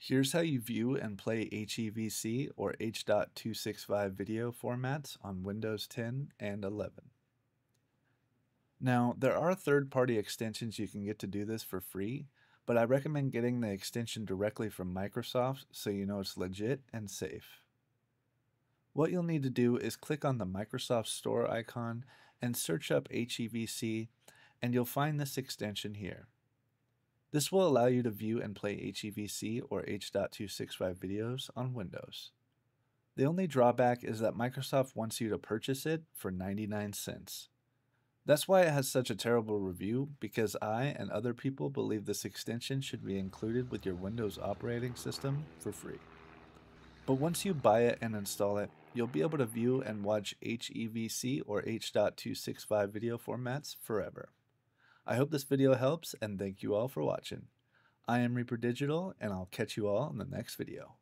Here's how you view and play HEVC or H.265 video formats on Windows 10 and 11. Now, there are third-party extensions you can get to do this for free, but I recommend getting the extension directly from Microsoft so you know it's legit and safe. What you'll need to do is click on the Microsoft Store icon and search up HEVC, and you'll find this extension here. This will allow you to view and play HEVC or H.265 videos on Windows. The only drawback is that Microsoft wants you to purchase it for 99 cents. That's why it has such a terrible review, because I and other people believe this extension should be included with your Windows operating system for free. But once you buy it and install it, you'll be able to view and watch HEVC or H.265 video formats forever. I hope this video helps, and thank you all for watching. I am ReaperDigital, and I'll catch you all in the next video.